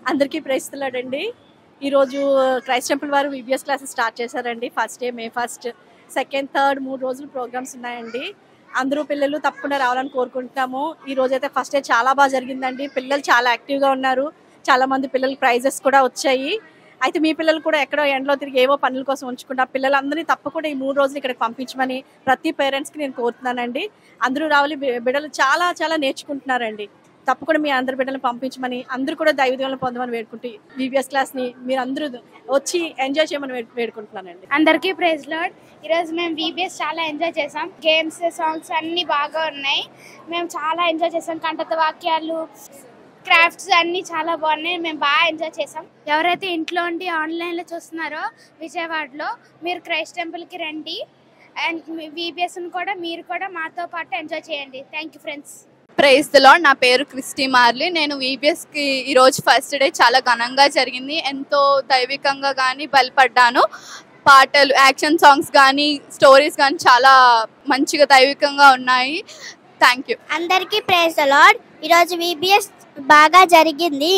అందరికీ ప్రైస్తున్నాడండి. ఈరోజు Christ temple వారు విబిఎస్ క్లాసెస్ స్టార్ట్ చేశారండి. ఫస్ట్ డే మే 1, సెకండ్, థర్డ్ 3 రోజులు ప్రోగ్రామ్స్ ఉన్నాయండి. అందరూ పిల్లలు తప్పకుండా రావాలని కోరుకుంటున్నాము. ఈ రోజైతే ఫస్ట్ డే చాలా బాగా జరిగిందండి. పిల్లలు చాలా యాక్టివ్గా ఉన్నారు. చాలామంది పిల్లలకి ప్రైజెస్ కూడా వచ్చాయి. అయితే మీ పిల్లలు కూడా ఎక్కడో ఎండలో తిరిగి ఏవో పనుల కోసం ఉంచుకుంటా పిల్లలందరినీ తప్పకుండా ఈ 3 రోజులు ఇక్కడికి పంపించమని ప్రతి పేరెంట్స్కి నేను కోరుతున్నానండి. అందరూ రావాలి. బిడ్డలు చాలా చాలా నేర్చుకుంటున్నారండి. తప్పకుండా మీ అందరి బిడ్డలను పంపించమని, అందరూ కూడా దైవదీవెనలు పొందమని వేడుకుంటూ విబిఎస్ క్లాస్ని మీరు అందరూ వచ్చి ఎంజాయ్ చేయమని వేడుకుంటున్నానండి. అందరికీ ప్రైజ్ లార్డ్. ఈరోజు మేము విబిఎస్ చాలా ఎంజాయ్ చేసాం. గేమ్స్, సాంగ్స్ అన్నీ బాగా ఉన్నాయి. మేము చాలా ఎంజాయ్ చేసాం. కంఠత వాక్యాలు, క్రాఫ్ట్స్ అన్నీ చాలా బాగున్నాయి. మేము బాగా ఎంజాయ్ చేసాం. ఎవరైతే ఇంట్లో ఉండి ఆన్లైన్లో చూస్తున్నారో విజయవాడలో మీరు క్రైస్ట్ టెంపుల్కి రండి. అండ్ విబిఎస్ని కూడా మీరు కూడా మాతో పాటు ఎంజాయ్ చేయండి. Thank you friends. Praise the lord. నా పేరు క్రిస్టీ మార్లీ. నేను విబిఎస్కి ఈరోజు ఫస్ట్ డే చాలా ఘనంగా జరిగింది. ఎంతో దైవికంగా కానీ బలపడ్డాను. పాటలు, యాక్షన్ సాంగ్స్ కానీ, స్టోరీస్ కానీ చాలా మంచిగా దైవికంగా ఉన్నాయి. Thank you. అందరికీ ప్రైజ్ ది లార్డ్. ఈరోజు విబిఎస్ బాగా జరిగింది.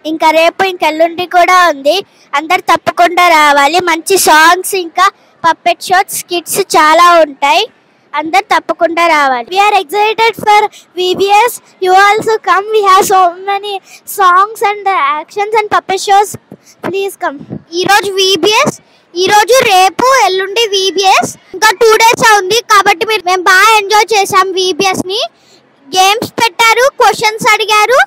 ఇంకా రేపు ఎల్లుండి కూడా ఉంది. అందరు తప్పకుండా రావాలి. మంచి సాంగ్స్, ఇంకా పప్పెట్ షోస్, స్కిట్స్ చాలా ఉంటాయి. అందరు తప్పకుండా రావాలి. We are excited for VBS. You also come. We have so many songs and actions and puppet shows. Please come. ఈరోజు VBS, ఈరోజు రేపు ఎల్లుండి VBS. ఇంకా 2 days ఉంది కాబట్టి మేము బాగా ఎంజాయ్ చేసాం. VBSని గేమ్స్ పెట్టారు, క్వశ్చన్స్ అడిగారు,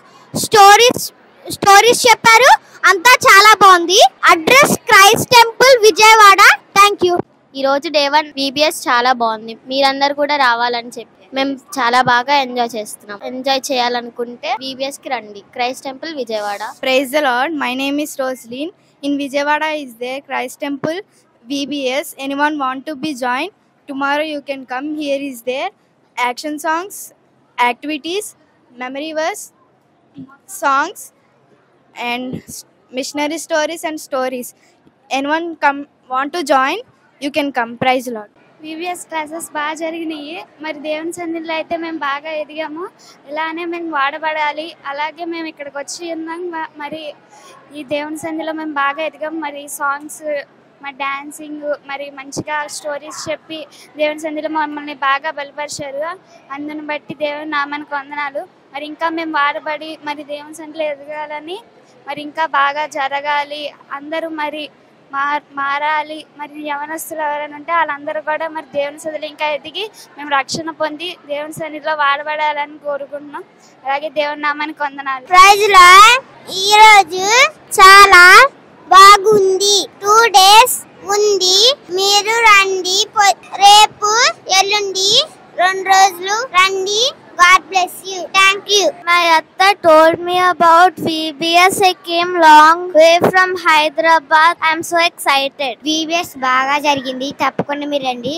స్టోరీస్ చెప్పారు. అంతా చాలా బాగుంది. Address Christ temple Vijayawada. Thank you. ఈరోజు డే 1 VBS చాలా బాగుంది. మీరందరూ కూడా రావాలని చెప్పి మేము చాలా బాగా ఎంజాయ్ చేస్తున్నాం. ఎంజాయ్ చేయాలనుకుంటే VBSకి రండి. Christ temple Vijayawada. Praise the Lord. My name is Rosaline. In Vijayawada is there Christ Temple VBS. Anyone want to be joined? Tomorrow you can come. Here is there action songs, activities, memory verse, songs, and missionary stories and stories. Anyone come want to join? You can come. Praise the Lord. VBS classes బాగా జరిగినాయి. మరి దేవుని సన్నిధిలో అయితే మేము బాగా ఎదిగాము. ఇలానే మేము వాడబడాలి. అలాగే మేము ఇక్కడికి వచ్చి ఉన్నాం. మరి ఈ దేవుని సన్నిధిలో మేము బాగా ఎదిగాం. మరి సాంగ్స్, మరి డాన్సింగ్, మరి మంచిగా స్టోరీస్ చెప్పి దేవుని సన్నిధిలో మమ్మల్ని బాగా బలపరిచారు. అందుని బట్టి దేవుని నామానికి వందనాలు. మరి ఇంకా మేము వాడబడి మరి దేవుని సన్నిధిలో ఎదగాలని, మరి ఇంకా బాగా జరగాలి. అందరూ మరి మారాలి. మరి యవనస్తులు ఎవరైనా ఉంటే వాళ్ళందరూ కూడా మరి దేవుని సన్నిధిలో ఇంకా ఎదిగి మేము రక్షణ పొంది దేవుని సన్నిధిలో వాడబడాలని కోరుకుంటున్నాం. అలాగే దేవుని నామానికి వందనాలు. Praise lord. ఈరోజు చాలా బాగుంది. 2 days ఉంది. మీరు రండి. రేపు ఎల్లుండి 2 రోజులు రండి. God bless you. Thank you. My atta told me about VBS. I came long way from Hyderabad. I'm so excited. VBS బాగా జరిగింది. తప్పకుండా మీరు రండి.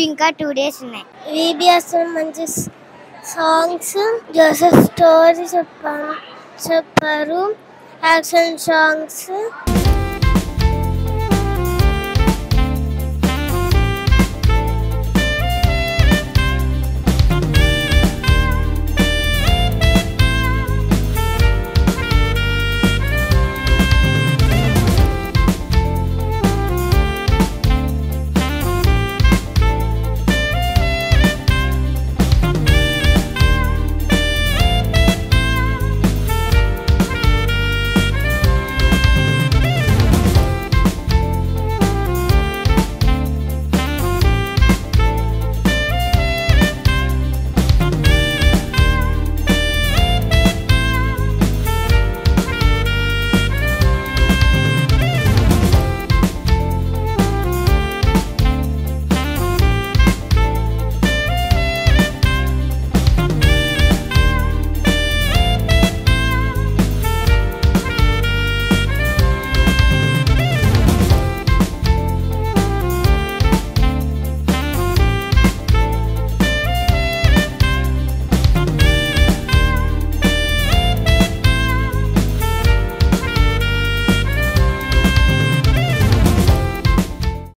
ఇంకా 2 days ఉన్నాయి. VBS మంచి సాంగ్స్, జోసెఫ్ స్టోరీ చెప్పారు, యాక్షన్ సాంగ్స్.